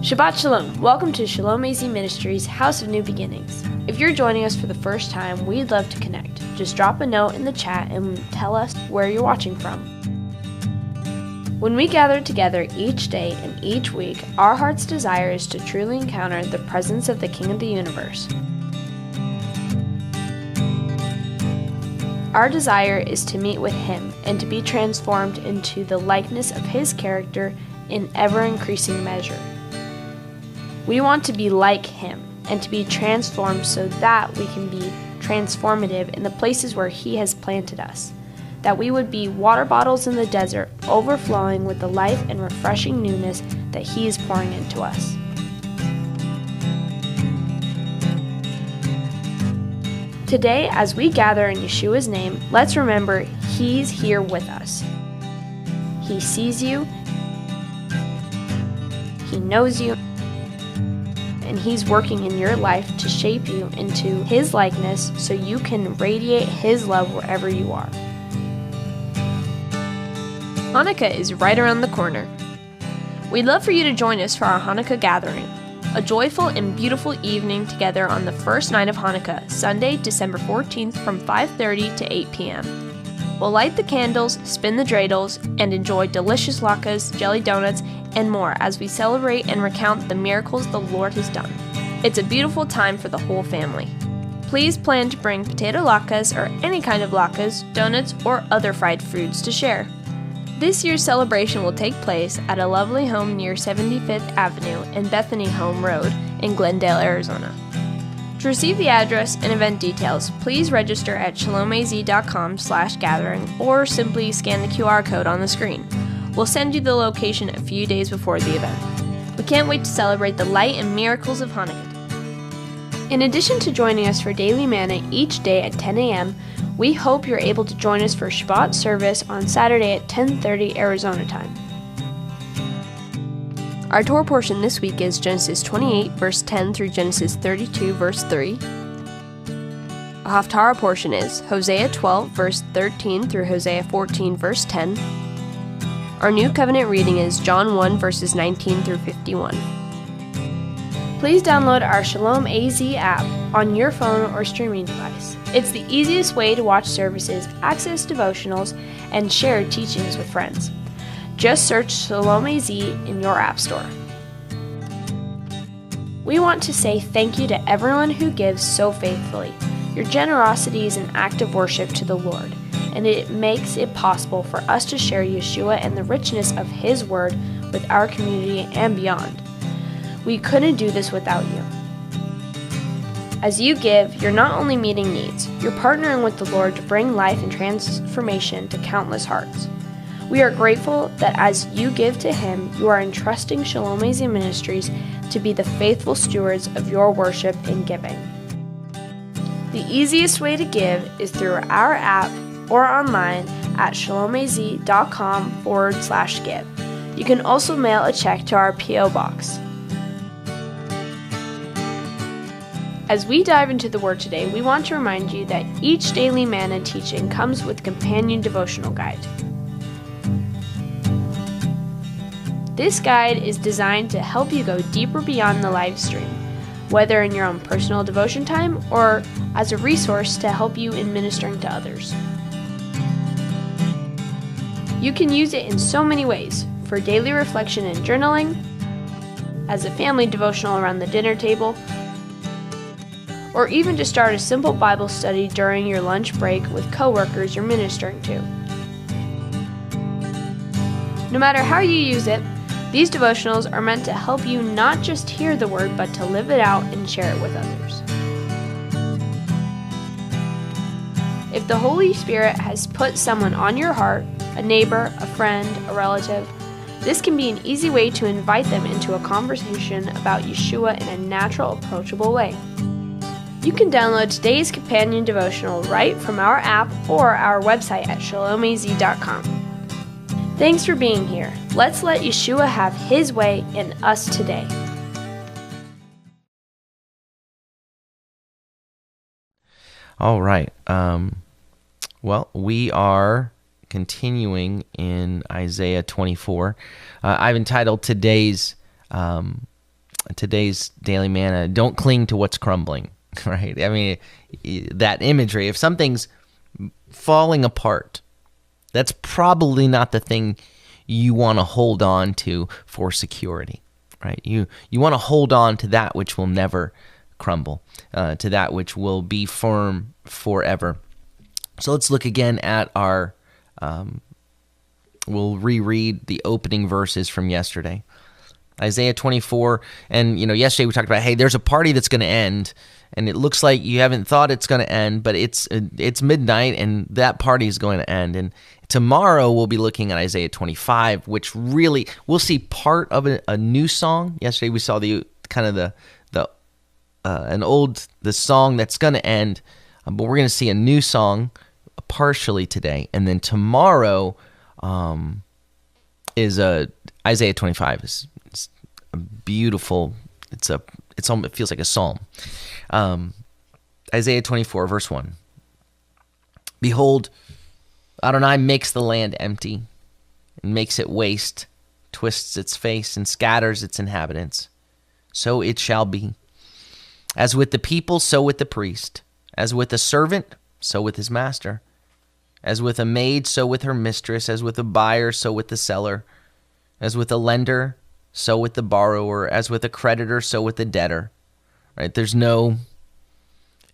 Shabbat Shalom. Welcome to Shalom AZ Ministries, House of New Beginnings. If you're joining us for the first time, we'd love to connect. Just drop a note in the chat and tell us where you're watching from. When we gather together each day and each week, our heart's desire is to truly encounter the presence of the King of the universe. Our desire is to meet with Him and to be transformed into the likeness of His character in ever-increasing measure. We want to be like Him and to be transformed so that we can be transformative in the places where He has planted us, that we would be water bottles in the desert, overflowing with the life and refreshing newness that He is pouring into us. Today, as we gather in Yeshua's name, let's remember He's here with us. He sees you, He knows you, and He's working in your life to shape you into His likeness so you can radiate His love wherever you are. Hanukkah is right around the corner. We'd love for you to join us for our Hanukkah gathering, a joyful and beautiful evening together on the first night of Hanukkah, Sunday, December 14th from 5:30 to 8 p.m. We'll light the candles, spin the dreidels, and enjoy delicious latkes, jelly donuts, and more as we celebrate and recount the miracles the Lord has done. It's a beautiful time for the whole family. Please plan to bring potato latkes or any kind of latkes, donuts, or other fried foods to share. This year's celebration will take place at a lovely home near 75th Avenue and Bethany Home Road in Glendale, Arizona. To receive the address and event details, please register at shalomaz.com/gathering or simply scan the QR code on the screen. We'll send you the location a few days before the event. We can't wait to celebrate the light and miracles of Hanukkah. In addition to joining us for Daily Manna each day at 10 a.m., we hope you're able to join us for Shabbat service on Saturday at 10:30 Arizona time. Our Torah portion this week is Genesis 28, verse 10 through Genesis 32, verse 3. A Haftarah portion is Hosea 12, verse 13 through Hosea 14, verse 10. Our New Covenant reading is John 1, verses 19 through 51. Please download our Shalom AZ app on your phone or streaming device. It's the easiest way to watch services, access devotionals, and share teachings with friends. Just search Shalom AZ in your app store. We want to say thank you to everyone who gives so faithfully. Your generosity is an act of worship to the Lord, and it makes it possible for us to share Yeshua and the richness of His Word with our community and beyond. We couldn't do this without you. As you give, you're not only meeting needs, you're partnering with the Lord to bring life and transformation to countless hearts. We are grateful that as you give to Him, you are entrusting Shalom AZ Ministries to be the faithful stewards of your worship and giving. The easiest way to give is through our app or online at shalomaz.com/give. You can also mail a check to our P.O. Box. As we dive into the Word today, we want to remind you that each Daily Manna teaching comes with a companion devotional guide. This guide is designed to help you go deeper beyond the live stream, whether in your own personal devotion time or as a resource to help you in ministering to others. You can use it in so many ways, for daily reflection and journaling, as a family devotional around the dinner table, or even to start a simple Bible study during your lunch break with coworkers you're ministering to. No matter how you use it, these devotionals are meant to help you not just hear the Word, but to live it out and share it with others. If the Holy Spirit has put someone on your heart, a neighbor, a friend, a relative, this can be an easy way to invite them into a conversation about Yeshua in a natural, approachable way. You can download today's companion devotional right from our app or our website at shalomaz.com. Thanks for being here. Let's let Yeshua have His way in us today. All right. Well, we are continuing in Isaiah 24. I've entitled today's today's daily manna, don't cling to what's crumbling, right? I mean, that imagery, if something's falling apart, that's probably not the thing you want to hold on to for security, right? You want to hold on to that which will never crumble, to that which will be firm forever. So let's look again at our, we'll reread the opening verses from yesterday. Isaiah 24, and yesterday we talked about, hey, there's a party that's going to end, and it looks like you haven't thought it's going to end, but it's midnight, and that party is going to end. And tomorrow we'll be looking at Isaiah 25, which really we'll see part of a new song. Yesterday we saw the song that's going to end, but we're going to see a new song partially today, and then tomorrow is Isaiah 25 is a beautiful. It feels like a psalm. Isaiah 24, verse 1. Behold, Adonai makes the land empty and makes it waste, twists its face and scatters its inhabitants. So it shall be. As with the people, so with the priest. As with a servant, so with his master. As with a maid, so with her mistress. As with a buyer, so with the seller. As with a lender, so with the borrower. As with a creditor, so with the debtor. Right? There's no,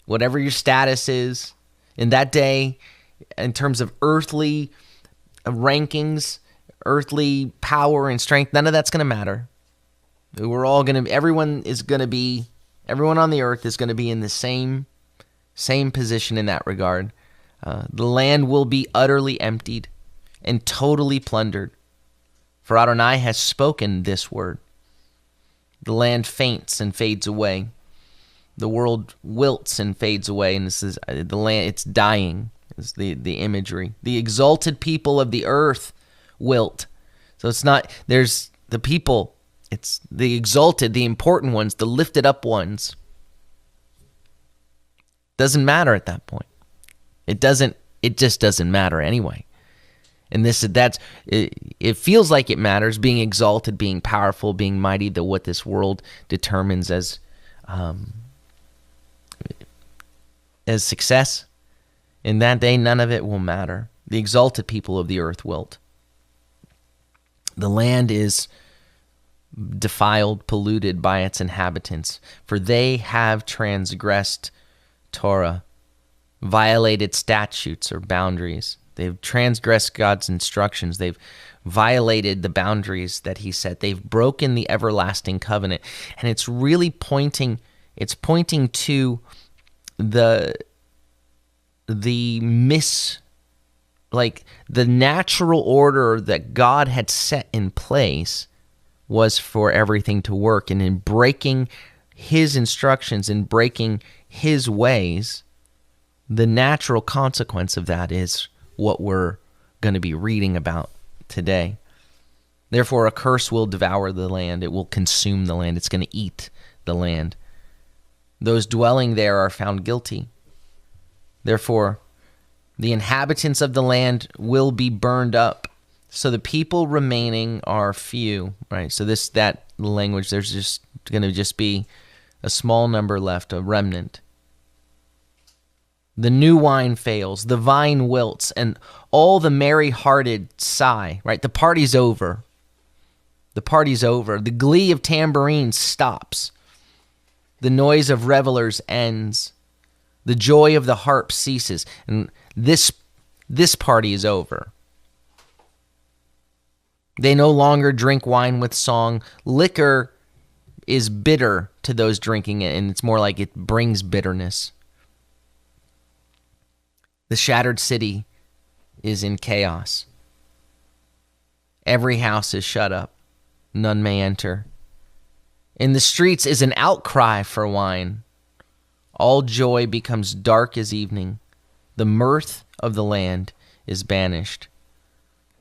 whatever your status is in that day, in terms of earthly rankings, earthly power and strength, none of that's going to matter. Everyone on the earth is going to be in the same position in that regard. The land will be utterly emptied and totally plundered. For Adonai has spoken this word. The land faints and fades away. The world wilts and fades away, and this is the land. It's dying. Is the imagery. The exalted people of the earth wilt. So it's not. There's the people. It's the exalted, the important ones, the lifted up ones. Doesn't matter at that point. It just doesn't matter anyway. And it feels like it matters, being exalted, being powerful, being mighty, what this world determines as success. In that day, none of it will matter. The exalted people of the earth wilt. The land is defiled, polluted by its inhabitants, for they have transgressed Torah, violated statutes or boundaries. They've transgressed God's instructions. They've violated the boundaries that he set. They've broken the everlasting covenant. And it's really pointing to the natural order that God had set in place was for everything to work. And in breaking his instructions, in breaking his ways, the natural consequence of that is what we're going to be reading about today. Therefore, a curse will devour the land. It will consume the land. It's going to eat the land. Those dwelling there are found guilty. Therefore, the inhabitants of the land will be burned up. So the people remaining are few, right? So that language, there's just going to just be a small number left, a remnant. The new wine fails, the vine wilts, and all the merry-hearted sigh, right? The party's over. The party's over. The glee of tambourines stops. The noise of revelers ends. The joy of the harp ceases. And this party is over. They no longer drink wine with song. Liquor is bitter to those drinking it, and it's more like it brings bitterness. The shattered city is in chaos. Every house is shut up. None may enter. In the streets is an outcry for wine. All joy becomes dark as evening. The mirth of the land is banished.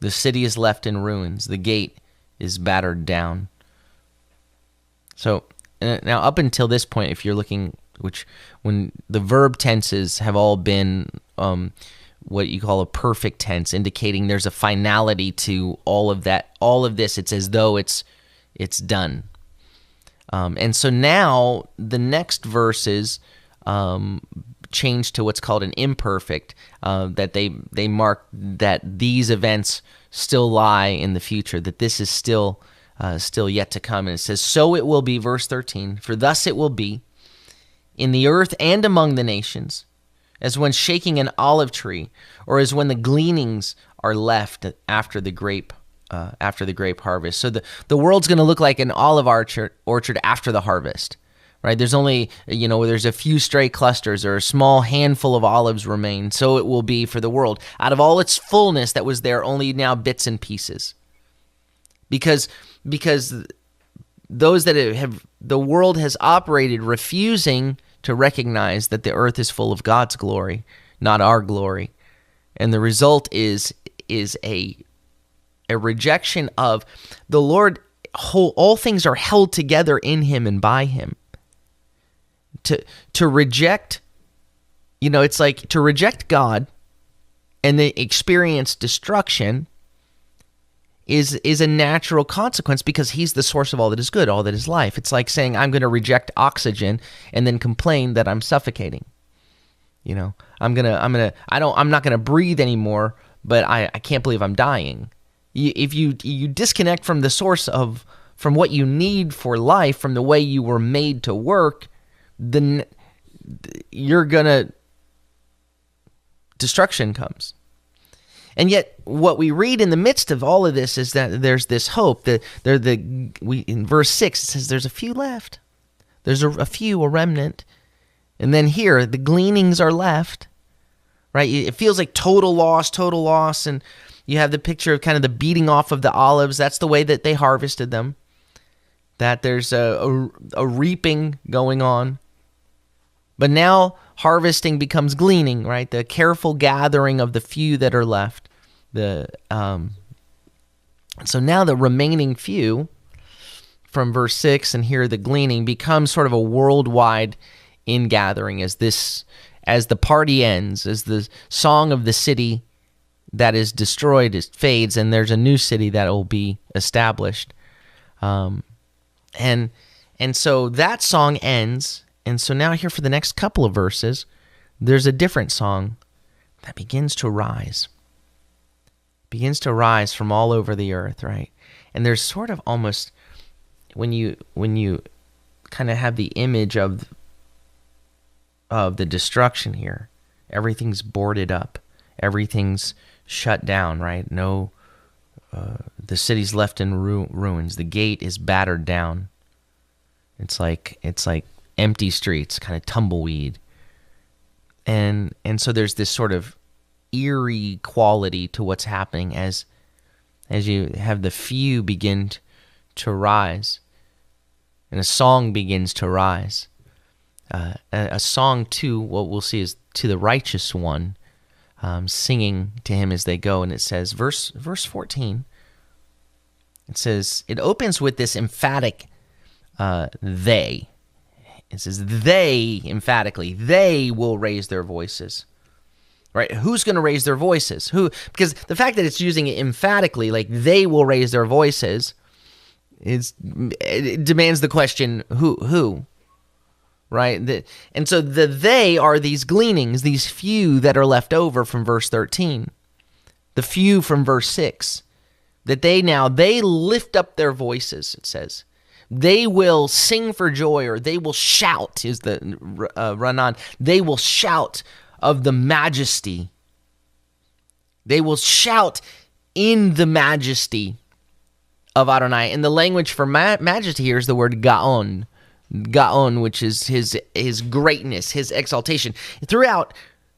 The city is left in ruins. The gate is battered down. So now up until this point, if you're looking, when the verb tenses have all been what you call a perfect tense, indicating there's a finality to all of that, all of this. It's as though it's done. And so now the next verses change to what's called an imperfect, that they mark that these events still lie in the future, that this is still yet to come. And it says, so it will be, verse 13, for thus it will be in the earth and among the nations, as when shaking an olive tree, or as when the gleanings are left after the grape harvest. So the world's going to look like an olive orchard after the harvest, right? There's only, there's a few stray clusters or a small handful of olives remain. So it will be for the world. Out of all its fullness that was there, only now bits and pieces. Because those that the world has operated refusing to recognize that the earth is full of God's glory, not our glory. And the result is a rejection of the Lord. All things are held together in him and by him. To reject, it's like to reject God and then experience destruction is a natural consequence, because he's the source of all that is good, all that is life. It's like saying I'm going to reject oxygen and then complain that I'm suffocating. I'm not gonna breathe anymore, but I can't believe I'm dying. If you disconnect from the source from what you need for life, from the way you were made to work, then destruction comes. And yet, what we read in the midst of all of this is that there's this hope. In verse 6, it says there's a few left. There's a remnant. And then here, the gleanings are left, right? It feels like total loss. And you have the picture of kind of the beating off of the olives. That's the way that they harvested them. That there's a reaping going on. But now harvesting becomes gleaning, right? The careful gathering of the few that are left. So now the remaining few from verse 6 and here the gleaning becomes sort of a worldwide ingathering as the party ends, as the song of the city that is destroyed fades, and there's a new city that will be established. And so that song ends. And so now here for the next couple of verses, there's a different song that begins to rise from all over the earth, right? And there's sort of almost, when you kind of have the image of the destruction here, everything's boarded up, everything's shut down, right? No, the city's left in ruins. The gate is battered down. It's like empty streets, kind of tumbleweed. And so there's this sort of eerie quality to what's happening as you have the few begin to rise, and a song begins to rise. A song to what we'll see is to the righteous one, singing to him as they go. And it says, verse 14, it says, it opens with this emphatic they. It says, they, emphatically, they will raise their voices. Right? Who's going to raise their voices? Who? Because the fact that it's using it emphatically, like they will raise their voices, it demands the question, who? Right? And so they are these gleanings, these few that are left over from verse 13. The few from verse 6. That they lift up their voices, it says. They will sing for joy, or they will shout, is the run on. They will shout of the majesty. They will shout in the majesty of Adonai. And the language for majesty here is the word gaon. Gaon, which is his greatness, his exaltation. Throughout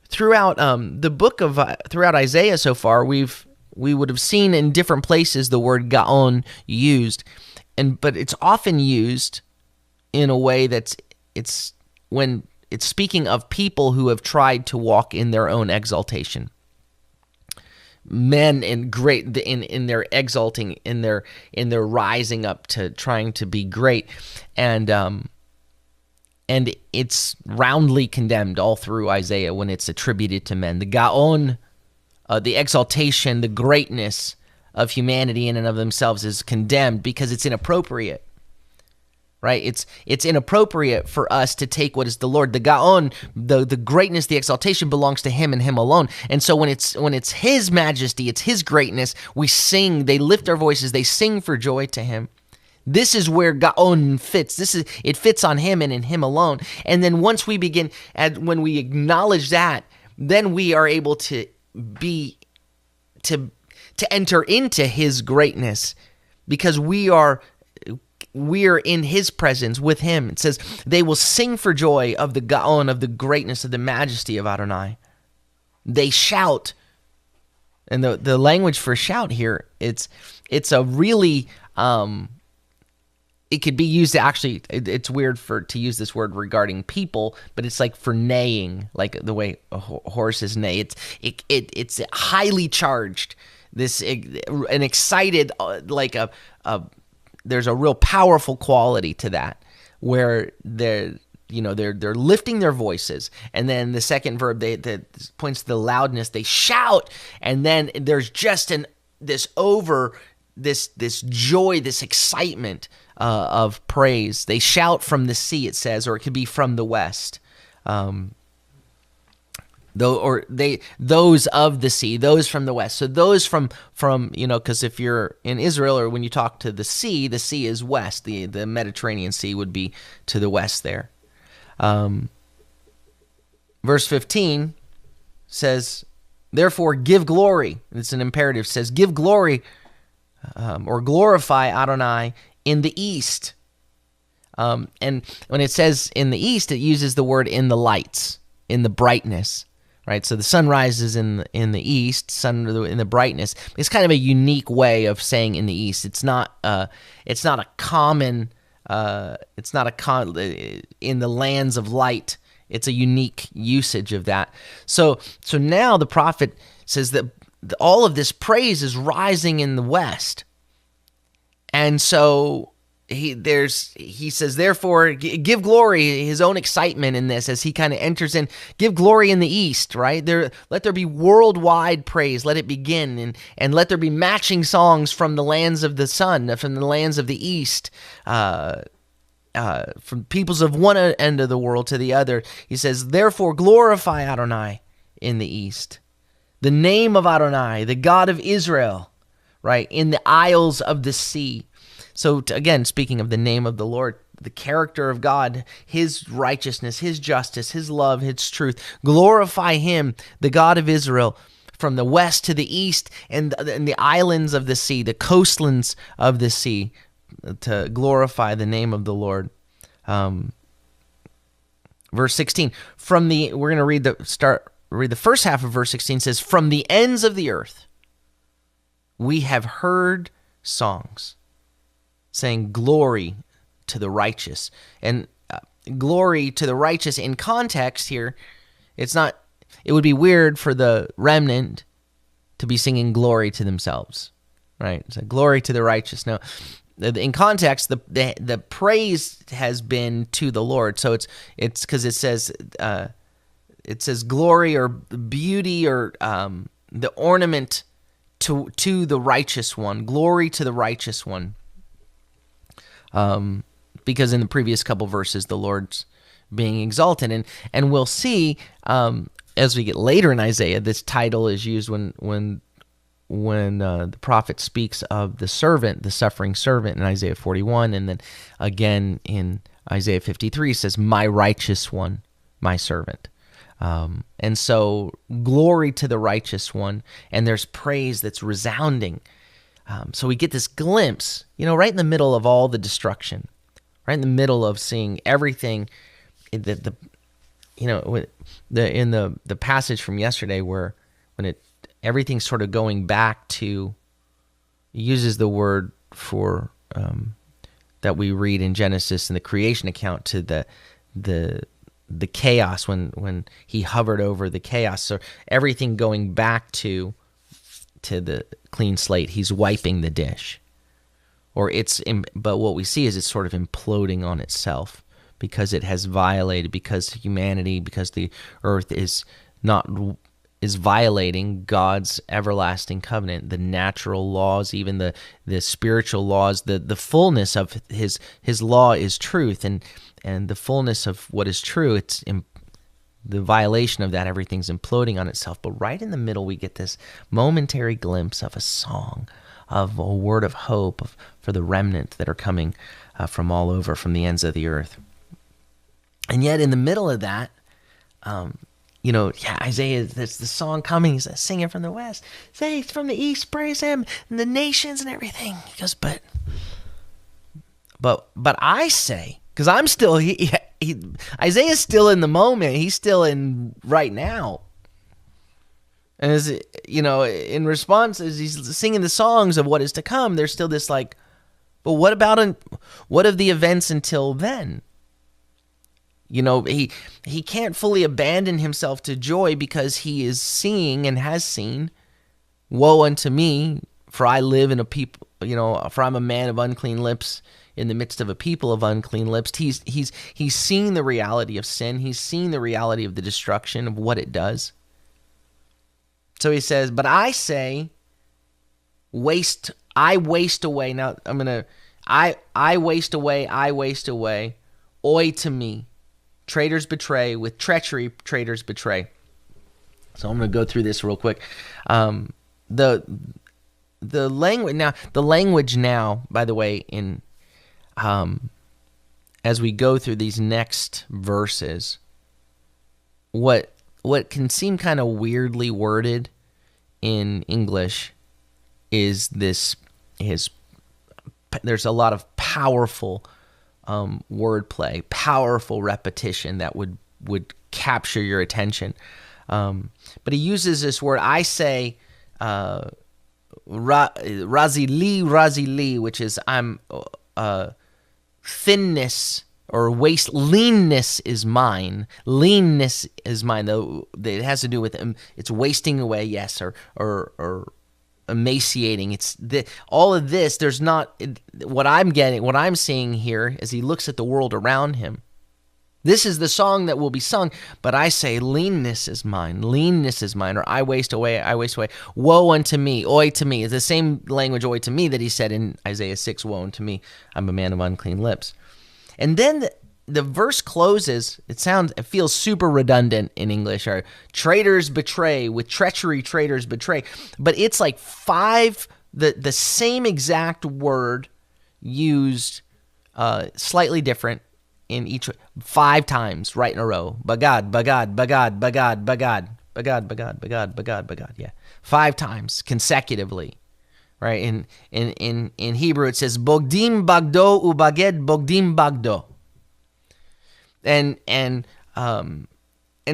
the book of throughout Isaiah so far, we would have seen in different places the word gaon used. But it's often used in a way it's when it's speaking of people who have tried to walk in their own exaltation. Men in great in their exalting, in their rising up to trying to be great, and it's roundly condemned all through Isaiah when it's attributed to men. The gaon, the exaltation, the greatness of humanity in and of themselves is condemned because it's inappropriate, right? It's inappropriate for us to take what is the Lord, the Gaon, the greatness, the exaltation belongs to him and him alone. And so when it's his majesty, it's his greatness, we sing, they lift their voices, they sing for joy to him. This is where Gaon fits. It fits on him and in him alone. And then once we begin, when we acknowledge that, then we are able to enter into his greatness, because we are in his presence with him. It says they will sing for joy of the Gaon, of the greatness, of the majesty of Adonai. They shout. And the language for shout here, it's a really, it could be used to actually, it's weird to use this word regarding people, but it's like for neighing, like the way horses neigh. It's highly charged. An excited, like there's a real powerful quality to that, where they're lifting their voices, and then the second verb that points to the loudness, they shout, and then there's just this joy, this excitement of praise. They shout from the sea, it says, or it could be from the west. Those of the sea, those from the west. So those from because if you're in Israel, or when you talk to the sea is west. The Mediterranean Sea would be to the west there. Verse 15 says, therefore give glory. It's an imperative. It says, give glory or glorify Adonai in the east. And when it says in the east, it uses the word in the lights, in the brightness. Right, so the sun rises in the east, sun in the brightness. It's kind of a unique way of saying in the east. It's not a common. In the lands of light. It's a unique usage of that. So now the prophet says that all of this praise is rising in the west, and so he says, therefore, give glory, his own excitement in this as he kind of enters in. Give glory in the east, right? Let there be worldwide praise. Let it begin, and let there be matching songs from the lands of the sun, from the lands of the east, from peoples of one end of the world to the other. He says, therefore, glorify Adonai in the east. The name of Adonai, the God of Israel, right, in the isles of the sea. So again, speaking of the name of the Lord, the character of God, his righteousness, his justice, his love, his truth, glorify him, the God of Israel, from the west to the east, and the islands of the sea, the coastlands of the sea, to glorify the name of the Lord. Verse 16, we're going to read the first half of verse 16. Says, from the ends of the earth we have heard songs, saying glory to the righteous. And glory to the righteous in context here, it would be weird for the remnant to be singing glory to themselves, right? So glory to the righteous. Now, in context, the praise has been to the Lord. So it's because it says glory or beauty or the ornament to the righteous one, glory to the righteous one. Because in the previous couple verses, the Lord's being exalted, and we'll see as we get later in Isaiah, this title is used when the prophet speaks of the servant, the suffering servant, in Isaiah 41, and then again in Isaiah 53 says, "My righteous one, my servant." And so, glory to the righteous one, and there's praise that's resounding. So we get this glimpse, right in the middle of all the destruction, right in the middle of seeing everything, in the passage from yesterday, when everything's sort of going back to, it uses the word for that we read in Genesis in the creation account to the chaos when he hovered over the chaos. So everything going back to the clean slate. He's wiping the dish, but what we see is it's sort of imploding on itself because it has violated, because humanity, because the earth is is violating God's everlasting covenant, the natural laws, even the spiritual laws. The fullness of his law is truth, and the fullness of what is true, the violation of that, everything's imploding on itself. But right in the middle, we get this momentary glimpse of a song, of a word of hope for the remnant that are coming from all over, from the ends of the earth. And yet in the middle of that, Isaiah, there's the song coming, he's singing from the west, say from the east, praise him, and the nations and everything. He goes, but I say, because I'm still, Isaiah's still in the moment, he's still in right now. And as in response, as he's singing the songs of what is to come, there's still this but what of the events until then? He can't fully abandon himself to joy because he is seeing and has seen, woe unto me, for I live in a people, for I'm a man of unclean lips in the midst of a people of unclean lips. He's seen the reality of sin. He's seen the reality of the destruction of what it does. So he says, but I say, I waste away. Now I waste away. Oi to me. Traitors betray, with treachery traitors betray. So I'm going to go through this real quick. The language now, by the way, in as we go through these next verses, what can seem kind of weirdly worded in English is there's a lot of powerful wordplay, powerful repetition that would capture your attention. But he uses this word, I say, razili, which is thinness or waste. Leanness is mine. Leanness is mine. Though it has to do with it's wasting away, yes, or emaciating. It's all of this. There's not what I'm seeing here as he looks at the world around him. This is the song that will be sung, but I say, leanness is mine, or I waste away. Woe unto me, oi to me. It's the same language, oi to me, that he said in Isaiah 6, woe unto me, I'm a man of unclean lips. And then the verse closes, it feels super redundant in English, or traitors betray, with treachery traitors betray. But it's like the same exact word used slightly different in each 5 times right in a row. Bagad, bagad, bagad, bagad, bagad, bagad, bagad, bagad, bagad, bagad. Yeah, 5 times consecutively. Right? In Hebrew it says bogdim bagdo ubaged bogdim bagdo.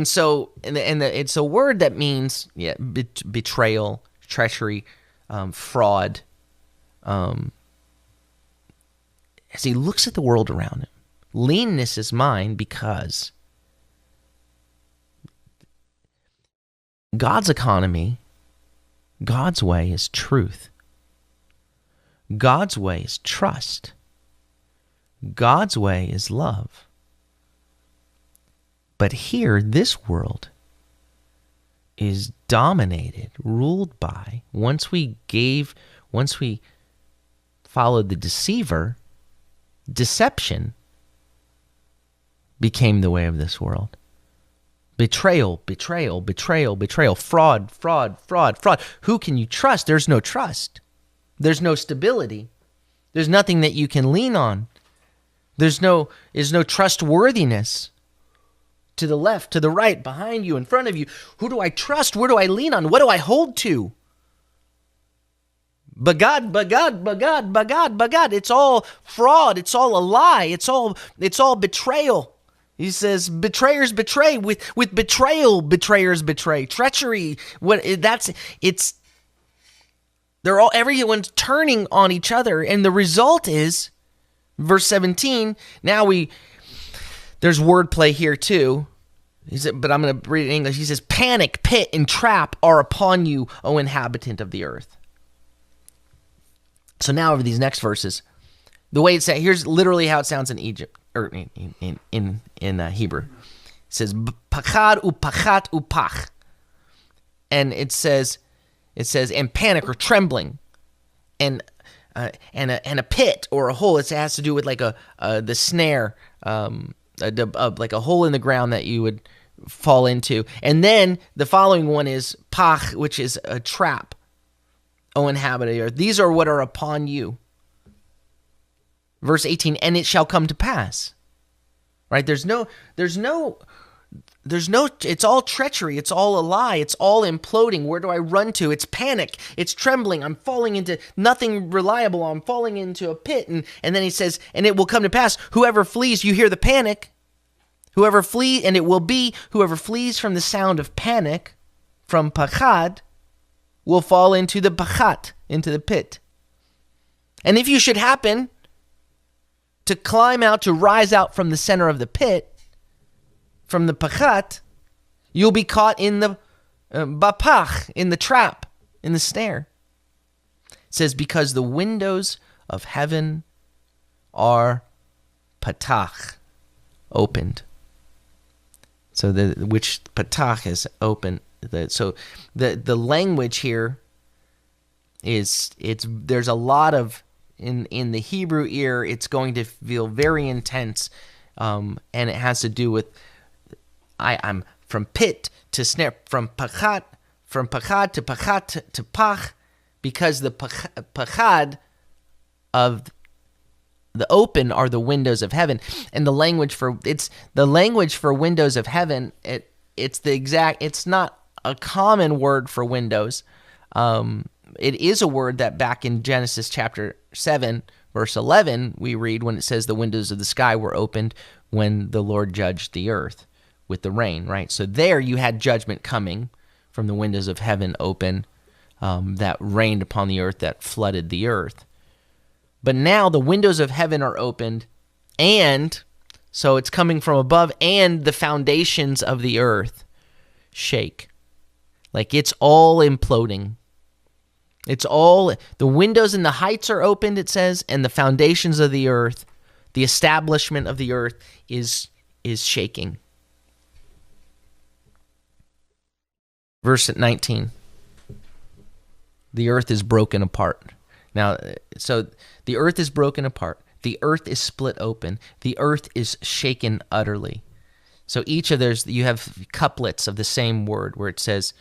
So it's a word that means betrayal, treachery, fraud. As he looks at the world around him, leanness is mine because God's economy, God's way is truth. God's way is trust. God's way is love. But here, this world is dominated, ruled by, once we followed the deceiver, deception became the way of this world. Betrayal, betrayal, betrayal, betrayal, fraud, fraud, fraud, fraud. Who can you trust? There's no trust. There's no stability. There's nothing that you can lean on. There's no trustworthiness. To the left, to the right, behind you, in front of you. Who do I trust? Where do I lean on? What do I hold to? Bagad, bagad, bagad, bagad, bagad. It's all fraud. It's all a lie. It's all betrayal. He says, betrayers betray. With betrayal, betrayers betray. Treachery. Everyone's turning on each other, and the result is, verse 17. There's wordplay here too. He said, but I'm going to read it in English. He says, panic, pit, and trap are upon you, O inhabitant of the earth. So now over these next verses, the way it's said, here's literally how it sounds in Egypt, or in Hebrew. It says, pachad upachat upach. and it says, and panic or trembling, and a pit or a hole. It has to do with like the snare, like a hole in the ground that you would fall into. And then the following one is pach, which is a trap. O inhabited earth, these are what are upon you. Verse 18, and it shall come to pass. Right? There's no, it's all treachery. It's all a lie. It's all imploding. Where do I run to? It's panic. It's trembling. I'm falling into nothing reliable. I'm falling into a pit. And then he says, and it will come to pass. Whoever flees, you hear the panic. Whoever flees, and it will be whoever flees from the sound of panic, from pachad, will fall into the pachat, into the pit. And if you should happen to climb out, to rise out from the center of the pit, from the pachat, you'll be caught in the bapach, in the trap, in the snare. It says, because the windows of heaven are patach, opened. So which patach is open. So the language here there's a lot of, in the Hebrew ear, it's going to feel very intense, and it has to do with I'm from pit to snare, from pachad to pachat to pach, because the pachad of the open are the windows of heaven. And the language for windows of heaven, it's not a common word for windows. It is a word that back in Genesis chapter 7 verse 11 we read, when it says the windows of the sky were opened when the Lord judged the earth with the rain, right? So there you had judgment coming from the windows of heaven open, that rained upon the earth, that flooded the earth. But now the windows of heaven are opened, and so it's coming from above, and the foundations of the earth shake. Like it's all imploding. It's all, the windows and the heights are opened, it says, and the foundations of the earth, the establishment of the earth is shaking. Verse 19, the earth is broken apart. Now, so the earth is broken apart. The earth is split open. The earth is shaken utterly. So each of those, you have couplets of the same word where it says,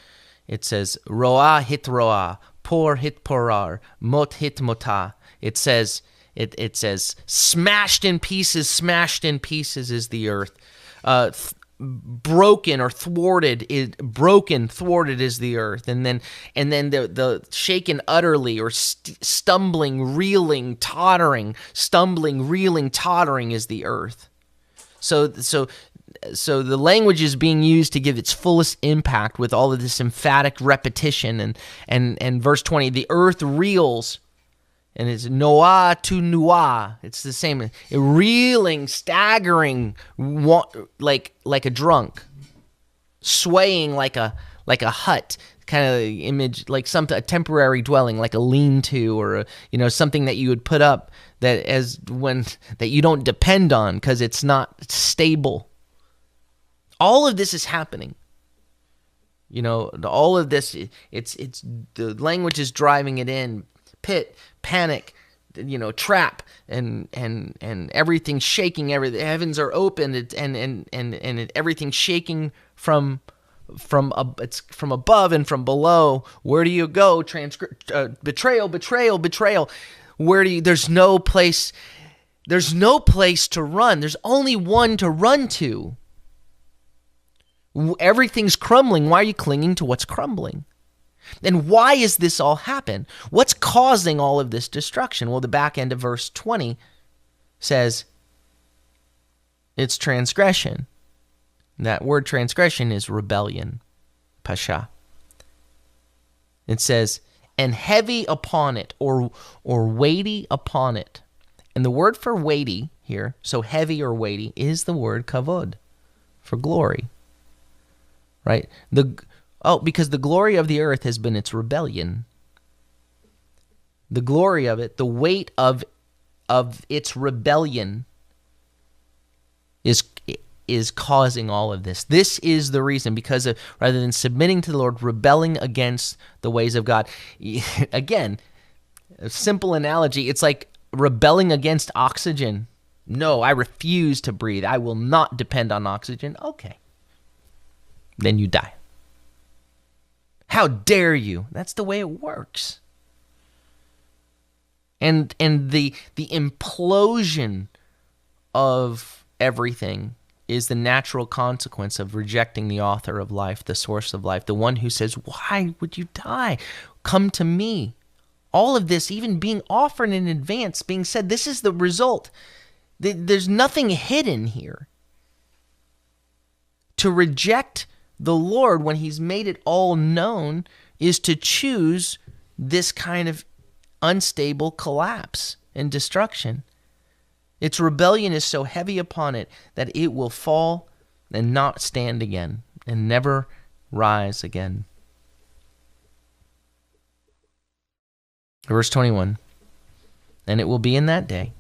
roah hit roah, por hit porar, mot hit motah. It says smashed in pieces is the earth. Broken or thwarted is the earth, and then the shaken utterly, or stumbling, reeling, tottering is the earth. So the language is being used to give its fullest impact with all of this emphatic repetition, and verse 20, the earth reels. And it's noah to nuah. It's the same. Reeling, staggering, like a drunk, swaying like a hut kind of image, like a temporary dwelling, like a lean-to, or something that you would put up that you don't depend on because it's not stable. All of this is happening. All of this. It's the language is driving it in. Pit, panic, trap, and everything's shaking. The heavens are open, and everything's shaking from above and from below. Where do you go? Betrayal. There's no place to run. There's only one to run to. Everything's crumbling. Why are you clinging to what's crumbling? And why is this all happen? What's causing all of this destruction? Well, the back end of verse 20 says it's transgression. That word transgression is rebellion, pasha. It says, and heavy upon it, or weighty upon it. And the word for weighty here, so heavy or weighty, is the word kavod, for glory. Right? Because the glory of the earth has been its rebellion. The glory of it, the weight of its rebellion is is causing all of this. This is the reason, because of, rather than submitting to the Lord, rebelling against the ways of God. Again, a simple analogy, it's like rebelling against oxygen. No, I refuse to breathe. I will not depend on oxygen. Okay. Then you die. How dare you? That's the way it works. And the implosion of everything is the natural consequence of rejecting the author of life, the source of life, the one who says, why would you die? Come to me. All of this even being offered in advance, being said, this is the result. There's nothing hidden here. To reject the Lord when he's made it all known is to choose this kind of unstable collapse and destruction. Its rebellion is so heavy upon it that it will fall and not stand again and never rise again. Verse 21, and it will be in that day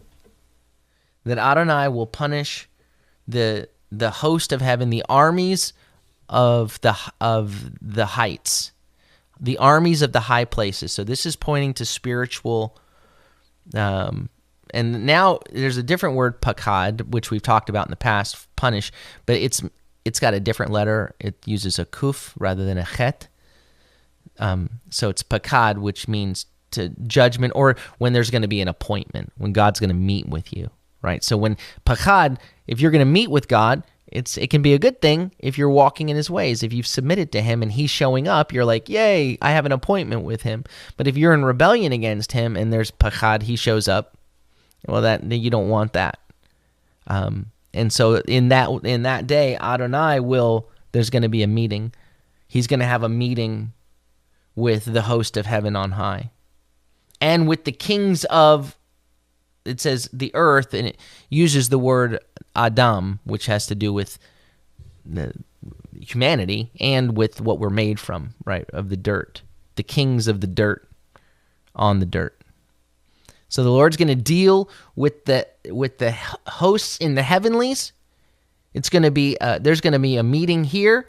that Adonai will punish the host of heaven, the armies of the heights, the armies of the high places. So this is pointing to spiritual, and now there's a different word, pakad, which we've talked about in the past, punish, but it's got a different letter. It uses a kuf rather than a chet. So it's pakad, which means to judgment, or when there's going to be an appointment, when God's going to meet with you, right? So when pakad, if you're going to meet with God, it can be a good thing if you're walking in his ways. If you've submitted to him and he's showing up, you're like, yay, I have an appointment with him. But if you're in rebellion against him and there's pakad, he shows up, well, that you don't want that. And so in that day, Adonai there's going to be a meeting. He's going to have a meeting with the host of heaven on high, and with the kings of, it says the earth, and it uses the word Adam, which has to do with the humanity and with what we're made from, right, of the dirt, the kings of the dirt on the dirt. So the Lord's going to deal with the hosts in the heavenlies. It's going to be there's going to be a meeting here.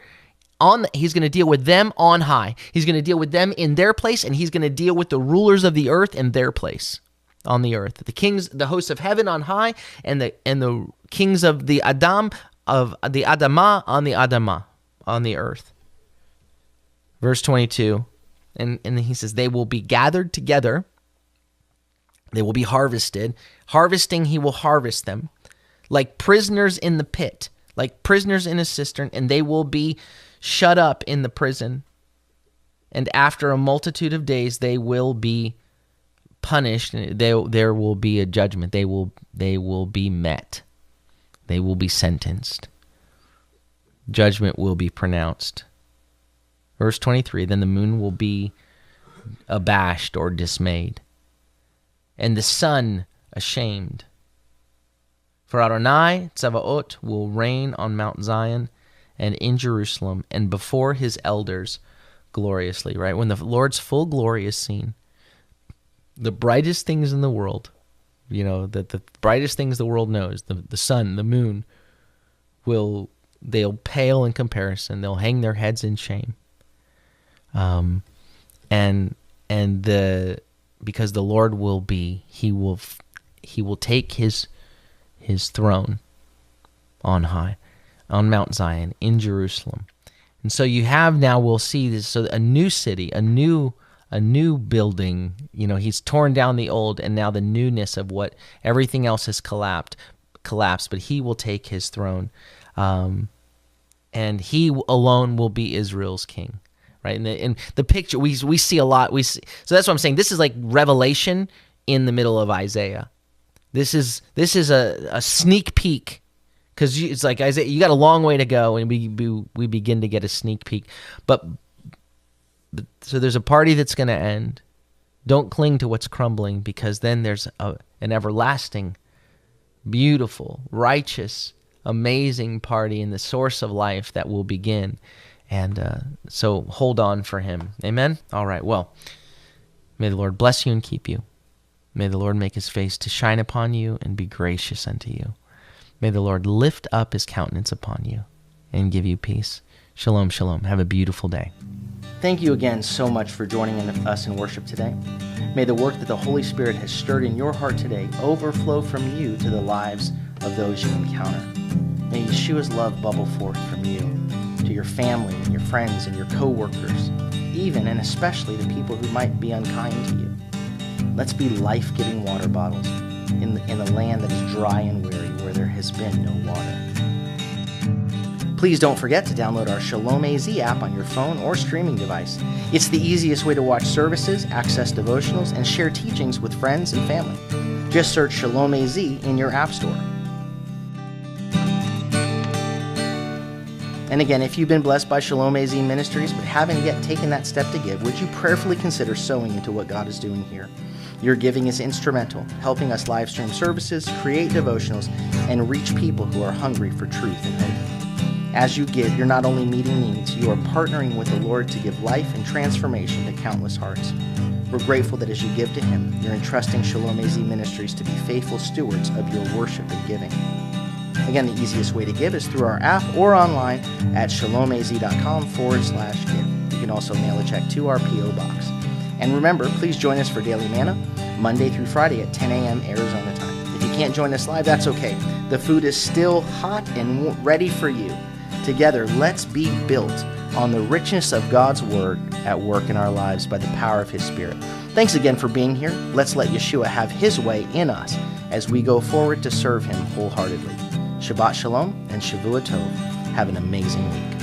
He's going to deal with them on high. He's going to deal with them in their place, and he's going to deal with the rulers of the earth in their place on the earth. The kings, the hosts of heaven on high, and the kings of the Adam, of the Adamah on the earth. Verse 22, and he says, they will be gathered together. They will be harvested. Harvesting, he will harvest them like prisoners in the pit, like prisoners in a cistern, and they will be shut up in the prison. And after a multitude of days, they will be punished. There will be a judgment. They will be met. They will be sentenced. Judgment will be pronounced. Verse 23, then the moon will be abashed or dismayed, and the sun ashamed. For Adonai Tzavaot will reign on Mount Zion and in Jerusalem and before his elders gloriously, right? When the Lord's full glory is seen, the brightest things in the world, the brightest things the world knows, the sun, the moon, they'll pale in comparison. They'll hang their heads in shame. Because the Lord he will take his throne on high, on Mount Zion, in Jerusalem. And so you have now, we'll see this, so a new city, a new building, he's torn down the old, and now the newness of what everything else has collapsed, but he will take his throne, and he alone will be Israel's king, right? In the picture, we see a lot, so that's what I'm saying. This is like Revelation in the middle of Isaiah. This is a sneak peek, because it's like Isaiah, you got a long way to go, and we begin to get a sneak peek. But so there's a party that's going to end. Don't cling to what's crumbling, because then there's an everlasting, beautiful, righteous, amazing party in the source of life that will begin. And so hold on for him. Amen? All right, well, may the Lord bless you and keep you. May the Lord make his face to shine upon you and be gracious unto you. May the Lord lift up his countenance upon you and give you peace. Shalom, shalom. Have a beautiful day. Thank you again so much for joining us in worship today. May the work that the Holy Spirit has stirred in your heart today overflow from you to the lives of those you encounter. May Yeshua's love bubble forth from you to your family and your friends and your co-workers, even and especially the people who might be unkind to you. Let's be life-giving water bottles in a land that is dry and weary, where there has been no water. Please don't forget to download our Shalom AZ app on your phone or streaming device. It's the easiest way to watch services, access devotionals, and share teachings with friends and family. Just search Shalom AZ in your app store. And again, if you've been blessed by Shalom AZ Ministries but haven't yet taken that step to give, would you prayerfully consider sowing into what God is doing here? Your giving is instrumental, helping us live stream services, create devotionals, and reach people who are hungry for truth and hope. As you give, you're not only meeting needs, you are partnering with the Lord to give life and transformation to countless hearts. We're grateful that as you give to Him, you're entrusting Shalom AZ Ministries to be faithful stewards of your worship and giving. Again, the easiest way to give is through our app or online at shalomaz.com/give. You can also mail a check to our P.O. Box. And remember, please join us for Daily Manna, Monday through Friday at 10 a.m. Arizona time. If you can't join us live, that's okay. The food is still hot and ready for you. Together, let's be built on the richness of God's Word at work in our lives by the power of His Spirit. Thanks again for being here. Let's let Yeshua have His way in us as we go forward to serve Him wholeheartedly. Shabbat Shalom and Shavua Tov. Have an amazing week.